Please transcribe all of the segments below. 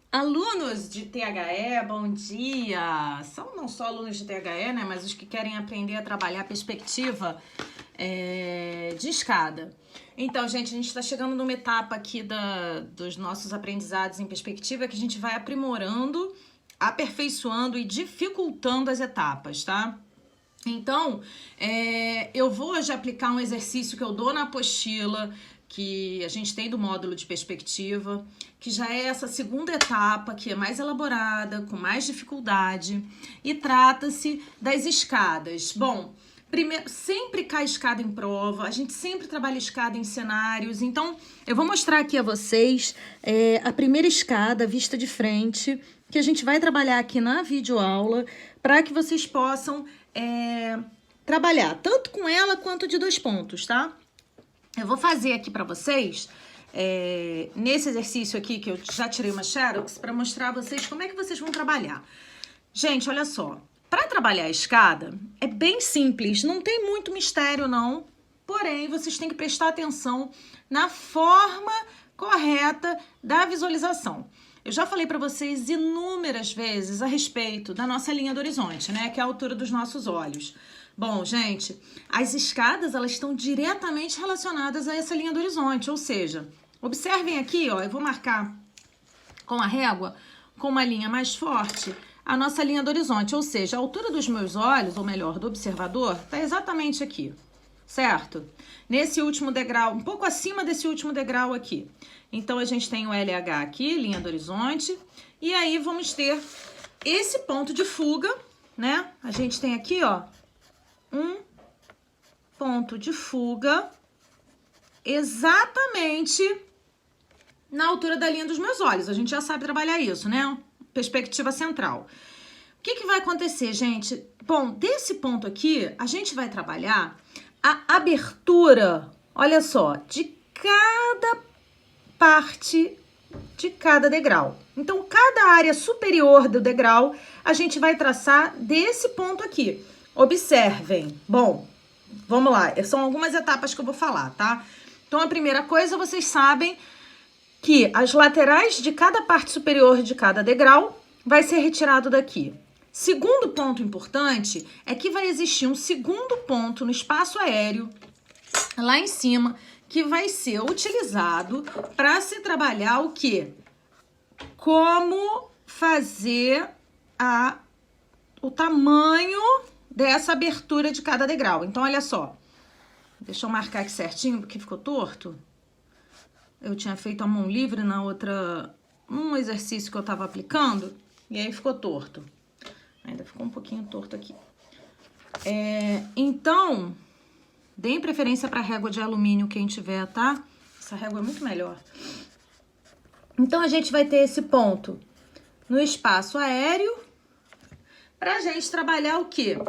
Alunos de THE, bom dia! São não só alunos de THE, né, mas os que querem aprender a trabalhar a perspectiva de escada. Então, gente, a gente está chegando numa etapa aqui dos nossos aprendizados em perspectiva que a gente vai aprimorando, aperfeiçoando e dificultando as etapas, tá? Então, eu vou hoje aplicar um exercício que eu dou na apostila, que a gente tem do módulo de perspectiva, que já é essa segunda etapa, que é mais elaborada, com mais dificuldade, e trata-se das escadas. Bom, primeiro, sempre cai escada em prova, a gente sempre trabalha escada em cenários, então eu vou mostrar aqui a vocês a primeira escada vista de frente, que a gente vai trabalhar aqui na videoaula, para que vocês possam trabalhar tanto com ela quanto de 2 pontos, tá? Eu vou fazer aqui para vocês, nesse exercício aqui, que eu já tirei uma xerox, para mostrar a vocês como é que vocês vão trabalhar. Gente, olha só, para trabalhar a escada é bem simples, não tem muito mistério não, porém vocês têm que prestar atenção na forma correta da visualização. Eu já falei para vocês inúmeras vezes a respeito da nossa linha do horizonte, né, que é a altura dos nossos olhos. Bom, gente, as escadas, elas estão diretamente relacionadas a essa linha do horizonte, ou seja, observem aqui, ó, eu vou marcar com a régua, com uma linha mais forte, a nossa linha do horizonte, ou seja, a altura dos meus olhos, ou melhor, do observador, está exatamente aqui, certo? Nesse último degrau, um pouco acima desse último degrau aqui. Então, a gente tem o LH aqui, linha do horizonte, e aí vamos ter esse ponto de fuga, né? A gente tem aqui, ó, um ponto de fuga exatamente na altura da linha dos meus olhos. A gente já sabe trabalhar isso, né? Perspectiva central. O que vai acontecer, gente? Bom, desse ponto aqui, a gente vai trabalhar a abertura, olha só, de cada parte de cada degrau. Então, cada área superior do degrau, a gente vai traçar desse ponto aqui. Observem. Bom, vamos lá. São algumas etapas que eu vou falar, tá? Então, a primeira coisa, vocês sabem que as laterais de cada parte superior de cada degrau vai ser retirado daqui. Segundo ponto importante é que vai existir um segundo ponto no espaço aéreo, lá em cima, que vai ser utilizado para se trabalhar o quê? Como fazer o tamanho dessa abertura de cada degrau. Então, olha só. Deixa eu marcar aqui certinho, porque ficou torto. Eu tinha feito a mão livre na outra... um exercício que eu tava aplicando, e aí ficou torto. Ainda ficou um pouquinho torto aqui. Então, deem preferência para régua de alumínio quem tiver, tá? Essa régua é muito melhor. Então, a gente vai ter esse ponto no espaço aéreo, pra gente trabalhar o quê?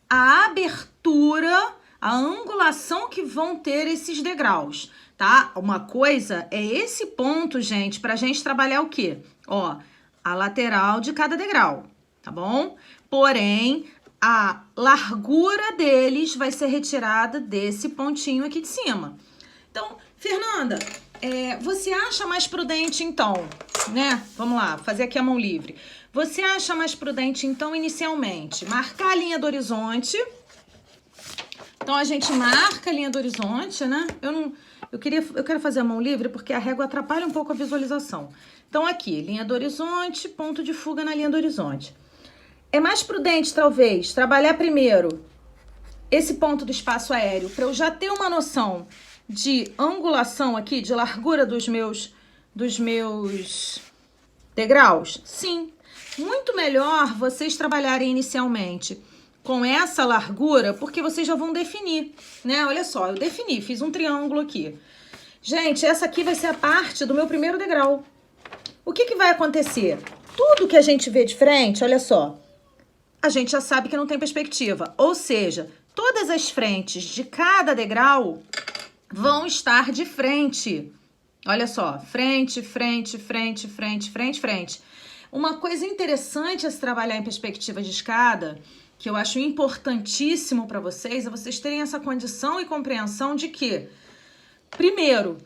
A abertura, a angulação que vão ter esses degraus, tá? Uma coisa é esse ponto, gente, pra gente trabalhar o quê? Ó, a lateral de cada degrau, tá bom? Porém, a largura deles vai ser retirada desse pontinho aqui de cima. Então, Fernanda, você acha mais prudente, então, né? Vamos lá, fazer aqui a mão livre. Você acha mais prudente, então, inicialmente, marcar a linha do horizonte. Então, a gente marca a linha do horizonte, né? Eu quero fazer a mão livre porque a régua atrapalha um pouco a visualização. Então, aqui, linha do horizonte, ponto de fuga na linha do horizonte. É mais prudente, talvez, trabalhar primeiro esse ponto do espaço aéreo, para eu já ter uma noção de angulação aqui, de largura dos meus degraus? Sim. Muito melhor vocês trabalharem inicialmente com essa largura, porque vocês já vão definir, né? Olha só, eu defini, fiz um triângulo aqui. Gente, essa aqui vai ser a parte do meu primeiro degrau. O que vai acontecer? Tudo que a gente vê de frente, olha só, a gente já sabe que não tem perspectiva. Ou seja, todas as frentes de cada degrau vão estar de frente. Olha só, frente, frente, frente, frente, frente, frente. Uma coisa interessante a se trabalhar em perspectiva de escada, que eu acho importantíssimo para vocês, é vocês terem essa condição e compreensão de que, primeiro,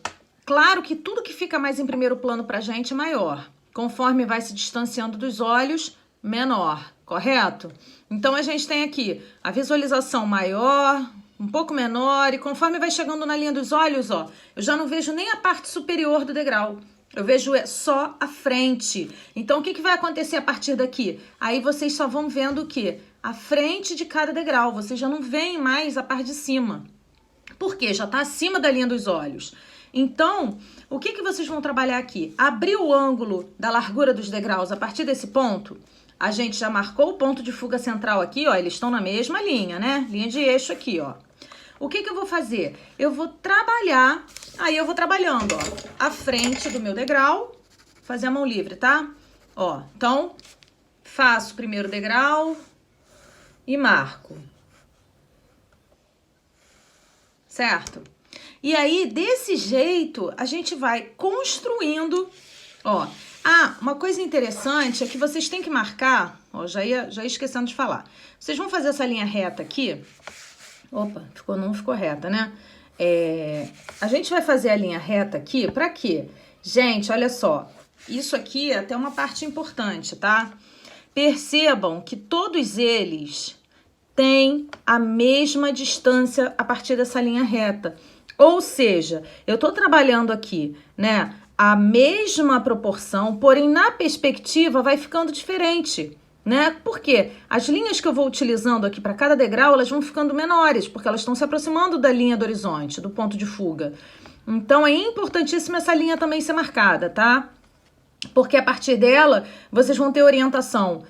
claro que tudo que fica mais em primeiro plano pra gente é maior. conforme vai se distanciando dos olhos, menor, correto? Então, a gente tem aqui a visualização maior, um pouco menor, e conforme vai chegando na linha dos olhos, ó, eu já não vejo nem a parte superior do degrau. Eu vejo só a frente. Então, o que, que vai acontecer a partir daqui? Aí vocês só vão vendo o quê? A frente de cada degrau. Vocês já não veem mais a parte de cima. Por quê? Já está acima da linha dos olhos. Então, o que, que vocês vão trabalhar aqui? Abrir o ângulo da largura dos degraus a partir desse ponto. A gente já marcou o ponto de fuga central aqui, ó. Eles estão na mesma linha, né? Linha de eixo aqui, ó. O que, que eu vou fazer? Eu vou trabalhar, aí eu vou trabalhando, ó, a frente do meu degrau, fazer a mão livre, tá? Ó, então, faço o primeiro degrau e marco. Certo? E aí, desse jeito, a gente vai construindo, ó. Ah, uma coisa interessante é que vocês têm que marcar, ó, já ia esquecendo de falar. Vocês vão fazer essa linha reta aqui. Opa, não ficou reta, né? A gente vai fazer a linha reta aqui, pra quê? Gente, olha só, isso aqui é até uma parte importante, tá? Percebam que todos eles têm a mesma distância a partir dessa linha reta. Ou seja, eu tô trabalhando aqui, né, a mesma proporção, porém na perspectiva vai ficando diferente. Né? Porque as linhas que eu vou utilizando aqui para cada degrau, elas vão ficando menores, porque elas estão se aproximando da linha do horizonte, do ponto de fuga. Então, é importantíssima essa linha também ser marcada, tá? Porque a partir dela, vocês vão ter orientação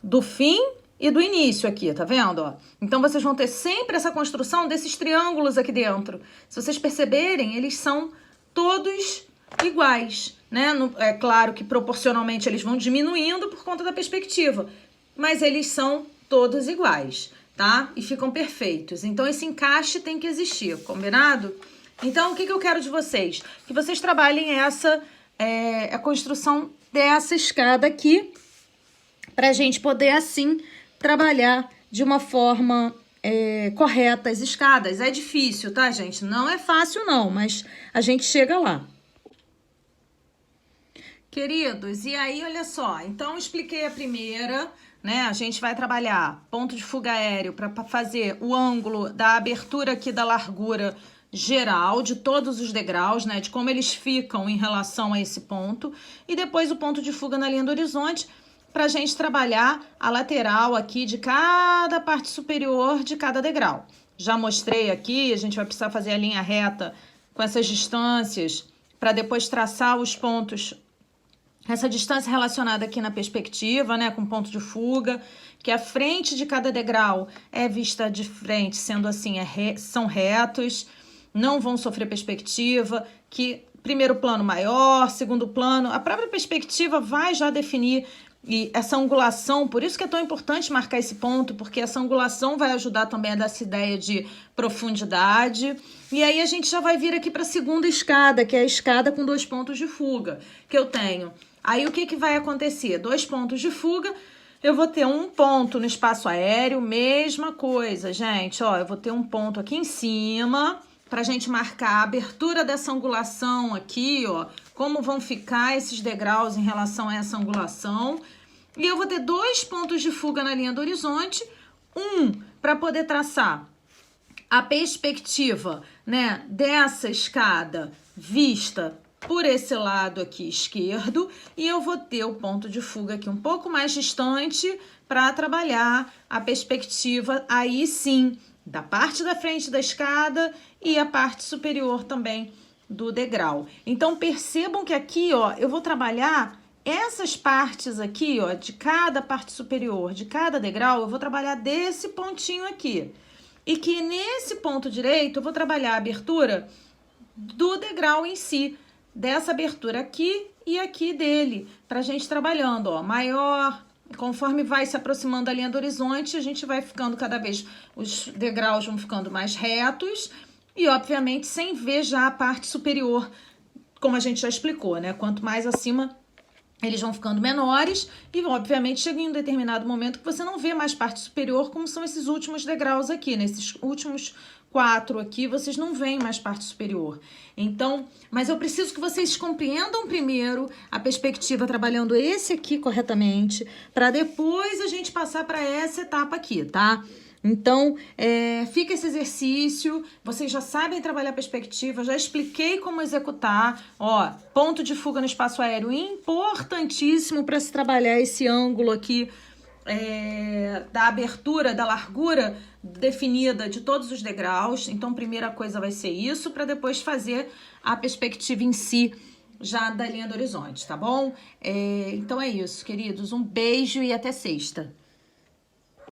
do fim e do início aqui, tá vendo? Ó? Então, vocês vão ter sempre essa construção desses triângulos aqui dentro. Se vocês perceberem, eles são todos iguais, né? É claro que proporcionalmente eles vão diminuindo por conta da perspectiva, mas eles são todos iguais, tá? E ficam perfeitos. Então, esse encaixe tem que existir, combinado? Então, o que eu quero de vocês? Que vocês trabalhem a construção dessa escada aqui, pra gente poder, assim, trabalhar de uma forma correta as escadas. É difícil, tá, gente? Não é fácil, não, mas a gente chega lá. Queridos, e aí, olha só, então eu expliquei a primeira, né? A gente vai trabalhar ponto de fuga aéreo para fazer o ângulo da abertura aqui da largura geral de todos os degraus, né? De como eles ficam em relação a esse ponto. E depois o ponto de fuga na linha do horizonte para a gente trabalhar a lateral aqui de cada parte superior de cada degrau. Já mostrei aqui, a gente vai precisar fazer a linha reta com essas distâncias para depois traçar os pontos. Essa distância relacionada aqui na perspectiva, né, com ponto de fuga, que a frente de cada degrau é vista de frente, sendo assim, são retos, não vão sofrer perspectiva, que primeiro plano maior, segundo plano, a própria perspectiva vai já definir e essa angulação, por isso que é tão importante marcar esse ponto, porque essa angulação vai ajudar também a dar essa ideia de profundidade. E aí a gente já vai vir aqui para a segunda escada, que é a escada com 2 pontos de fuga, que eu tenho. Aí o que vai acontecer? 2 pontos de fuga, eu vou ter um ponto no espaço aéreo, mesma coisa, gente, ó, eu vou ter um ponto aqui em cima, pra gente marcar a abertura dessa angulação aqui, ó, como vão ficar esses degraus em relação a essa angulação. E eu vou ter 2 pontos de fuga na linha do horizonte, um para poder traçar a perspectiva, né, dessa escada vista por esse lado aqui esquerdo, e eu vou ter o ponto de fuga aqui um pouco mais distante para trabalhar a perspectiva aí sim da parte da frente da escada e a parte superior também do degrau. Então percebam que aqui, ó, eu vou trabalhar essas partes aqui, ó, de cada parte superior, de cada degrau, eu vou trabalhar desse pontinho aqui. E que nesse ponto direito eu vou trabalhar a abertura do degrau em si, dessa abertura aqui e aqui dele, pra gente trabalhando, ó, maior, conforme vai se aproximando da linha do horizonte, a gente vai ficando cada vez, os degraus vão ficando mais retos e, obviamente, sem ver já a parte superior, como a gente já explicou, né? Quanto mais acima, eles vão ficando menores e, obviamente, chega em um determinado momento que você não vê mais parte superior, como são esses últimos degraus aqui, nesses últimos 4 aqui, vocês não veem mais parte superior. Então, mas eu preciso que vocês compreendam primeiro a perspectiva trabalhando esse aqui corretamente, para depois a gente passar para essa etapa aqui, tá? Então, fica esse exercício, vocês já sabem trabalhar perspectiva, já expliquei como executar, ó, ponto de fuga no espaço aéreo, importantíssimo para se trabalhar esse ângulo aqui, da abertura, da largura definida de todos os degraus. Então, primeira coisa vai ser isso, para depois fazer a perspectiva em si, já da linha do horizonte, tá bom? Então é isso, queridos, um beijo e até sexta.